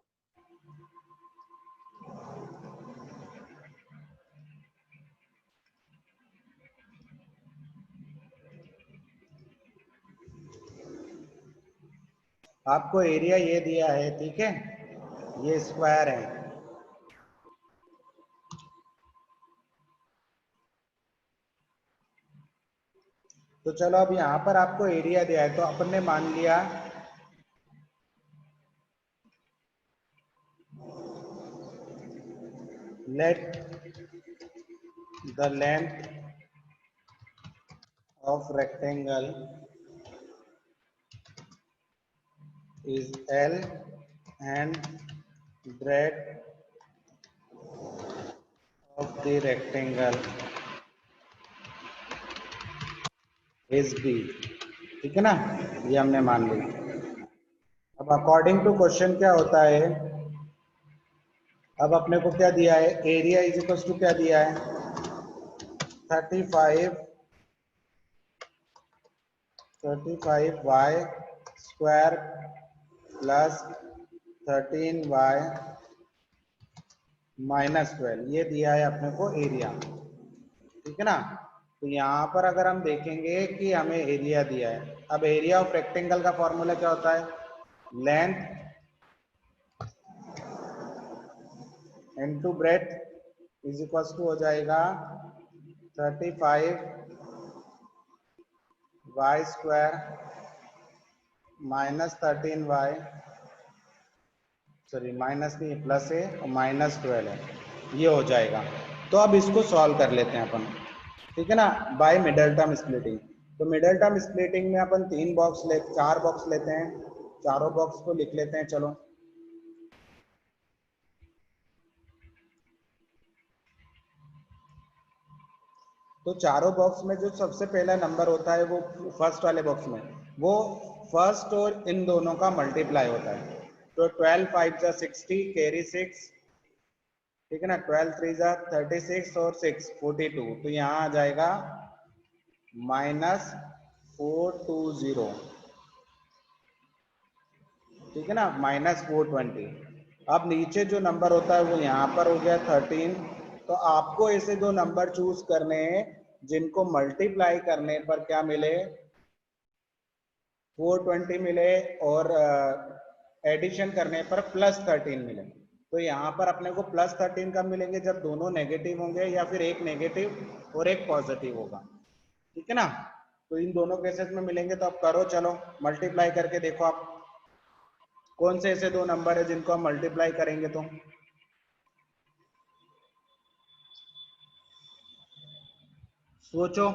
[SPEAKER 2] आपको एरिया ये दिया है, ठीक है, ये स्क्वायर है। तो चलो अब यहाँ पर आपको एरिया दिया है, तो अपन ने मान लिया let the length of rectangle is L and breadth of the rectangle is B। ठीक है ना, ये हमने मान ली। अब अकॉर्डिंग टू क्वेश्चन क्या होता है, अब अपने को क्या दिया है, एरिया इज इक्वल टू क्या दिया है, 35y square plus 13y minus 12, ये दिया है अपने को एरिया। ठीक है ना, तो यहाँ पर अगर हम देखेंगे कि हमें एरिया दिया है, अब एरिया ऑफ रेक्टेंगल का फॉर्मूला क्या होता है, length into breadth is equal to हो जाएगा 35y square minus 13y, sorry minus नहीं प्लस है, और माइनस 12 है, ये हो जाएगा। तो अब इसको सॉल्व कर लेते हैं अपन, ठीक है ना, बाय मिडल टर्म स्प्लिटिंग। तो मिडल टर्म स्प्लिटिंग में अपन चार बॉक्स लेते हैं, चारों बॉक्स को लिख लेते हैं। चलो तो चारों बॉक्स में जो सबसे पहला नंबर होता है वो फर्स्ट वाले बॉक्स में, वो फर्स्ट और इन दोनों का मल्टीप्लाई होता है। तो 12 5 जा 60 कैरी 6, ठीक है ना, 12 3 जा 36 और 6 42, तो यहाँ आ जाएगा -420, ठीक है ना, -420। अब नीचे जो नंबर होता है वो यहाँ पर हो गया 13। तो आपको ऐसे दो नंबर चूज करने हैं जिनको मल्टीप्लाई करने पर क्या मिले, 420 मिले, और एडिशन करने पर +13 मिले। तो यहाँ पर अपने को +13 कब मिलेंगे, जब दोनों नेगेटिव होंगे या फिर एक नेगेटिव और एक पॉजिटिव होगा। ठीक है ना, तो इन दोनों केसेस में मिलेंगे। तो अब करो, चलो मल्टीप्लाई करके देखो आप, कौन से ऐसे दो नंबर है जिनको हम मल्टीप्लाई करेंगे। तो सोचो।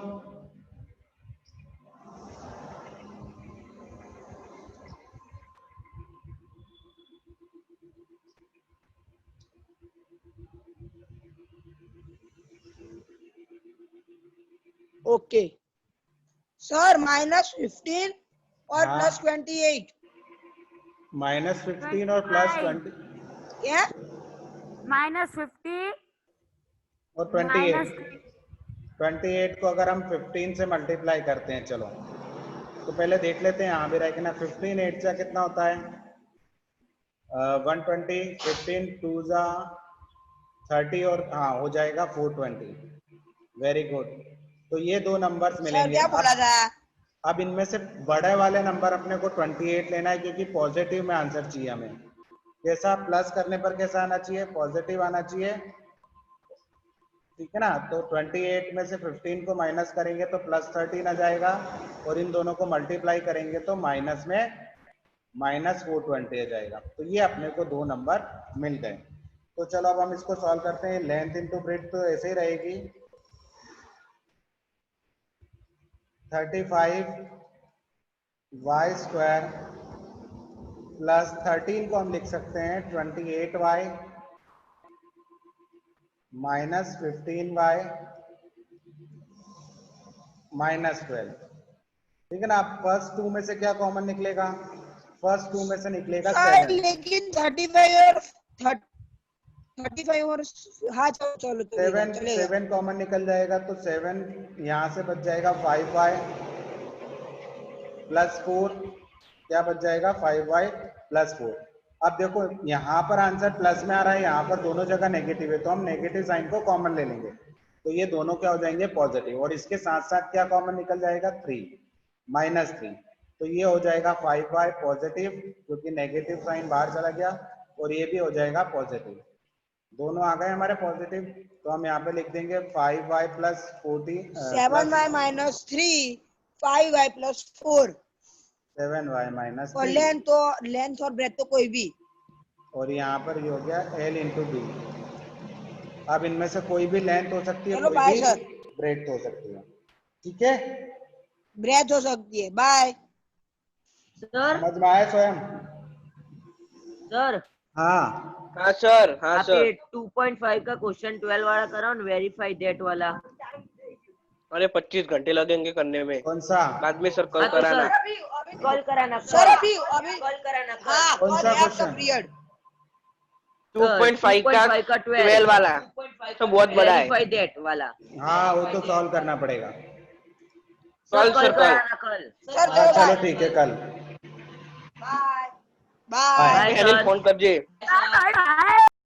[SPEAKER 4] ओके सर, -15 और
[SPEAKER 2] हाँ,
[SPEAKER 4] +28
[SPEAKER 2] -15 और +20
[SPEAKER 4] क्या?
[SPEAKER 6] -50
[SPEAKER 2] और 28।
[SPEAKER 6] माइनस
[SPEAKER 2] 28 को अगर हम 15 से मल्टीप्लाई करते हैं, चलो तो पहले देख लेते हैं, यहाँ भी रहेगा ना, 15 8 जा कितना होता है 120, 15 2 जा 30, और हाँ हो जाएगा 420। Very good. तो ये दो नंबर्स
[SPEAKER 4] सर
[SPEAKER 2] मिलेंगे।
[SPEAKER 4] क्या बोला था?
[SPEAKER 2] अब इनमें से बड़े वाले नंबर अपने को 28 लेना है, क्योंकि पॉजिटिव में आंसर चाहिए हमें। कैसा, प्लस करने पर कैसा आना चाहिए, पॉजिटिव आना चाहिए। ठीक है ना, तो 28 में से 15 को माइनस करेंगे तो +13 आ जाएगा, और इन दोनों को मल्टीप्लाई करेंगे तो माइनस में -420 आ जाएगा। तो ये अपने को दो नंबर मिल गए। तो चलो अब हम इसको सॉल्व करते हैं। लेंथ इनटू ब्रेड्थ तो ऐसे ही रहेगी, 35 वाई स्क्वायर प्लस 13 को हम लिख सकते हैं 28y माइनस 15y माइनस 12। ठीक है ना। आप फर्स्ट टू में से क्या कॉमन निकलेगा? फर्स्ट टू में से निकलेगा
[SPEAKER 4] सर
[SPEAKER 2] 7।
[SPEAKER 4] लेकिन 35 और हाँ चलो चलो चलेगा
[SPEAKER 2] 7 कॉमन निकल जाएगा तो 7 यहाँ से बच जाएगा 5y प्लस 4। क्या बच जाएगा? 5y plus 4। अब देखो यहाँ पर आंसर प्लस में आ रहा है, यहाँ पर दोनों जगह नेगेटिव है, तो हम नेगेटिव साइन को कॉमन ले लेंगे, तो ये दोनों क्या हो जाएंगे? पॉजिटिव। और इसके साथ साथ क्या कॉमन निकल जाएगा? 3 माइनस 3, तो ये हो जाएगा 5y पॉजिटिव क्योंकि नेगेटिव साइन बाहर चला गया, और ये भी हो जाएगा पॉजिटिव। दोनों आ गए हमारे पॉजिटिव, तो हम यहाँ पे लिख देंगे 5y plus
[SPEAKER 4] 7y minus 3 5y plus 4
[SPEAKER 2] 7y minus
[SPEAKER 4] और
[SPEAKER 2] 3,
[SPEAKER 4] लेंथ और ब्रेथ तो कोई भी।
[SPEAKER 2] और यहाँ पर ये हो गया l इंटू बी। अब इनमें से कोई भी लेंथ हो सकती है,
[SPEAKER 4] चलो
[SPEAKER 2] कोई
[SPEAKER 4] बाय
[SPEAKER 2] भी
[SPEAKER 4] सर।
[SPEAKER 2] ब्रेथ हो सकती है। ठीक है,
[SPEAKER 4] ब्रेथ हो सकती है। बाय
[SPEAKER 3] सर
[SPEAKER 2] समझ में आया स्वयं?
[SPEAKER 3] सर
[SPEAKER 2] हाँ
[SPEAKER 1] हाँ सर, हाँ
[SPEAKER 3] आप
[SPEAKER 1] सर।
[SPEAKER 3] ये 2.5 का क्वेश्चन 12 वाला कराओ ना, वेरीफाई दैट वाला।
[SPEAKER 1] अरे 25 घंटे लगेंगे करने में,
[SPEAKER 2] कौन सा?
[SPEAKER 1] बाद में सर कल
[SPEAKER 3] हाँ तो
[SPEAKER 1] कराना।
[SPEAKER 3] सर कॉल कराना
[SPEAKER 4] सर
[SPEAKER 3] कॉल
[SPEAKER 4] अभी
[SPEAKER 3] कॉल कराना
[SPEAKER 4] हाँ
[SPEAKER 2] कौन
[SPEAKER 4] कल
[SPEAKER 2] सा
[SPEAKER 4] है आपका
[SPEAKER 2] क्वेश्चन?
[SPEAKER 4] पीरियड।
[SPEAKER 1] 2.5 का 12 वाला तो बहुत बड़ा है।
[SPEAKER 3] वेरीफाई दैट वाला।
[SPEAKER 2] हाँ वो तो सॉल्व करना पड़ेगा।
[SPEAKER 1] कल
[SPEAKER 3] कल
[SPEAKER 1] सर, कल।
[SPEAKER 3] कराना कल।
[SPEAKER 4] सर
[SPEAKER 2] हाँ
[SPEAKER 4] चलो
[SPEAKER 2] चलो
[SPEAKER 4] बाय
[SPEAKER 2] ठीक है, कल
[SPEAKER 4] bye
[SPEAKER 2] bye.
[SPEAKER 3] Bye
[SPEAKER 1] एनिल
[SPEAKER 3] sir.
[SPEAKER 1] Phone कर जे।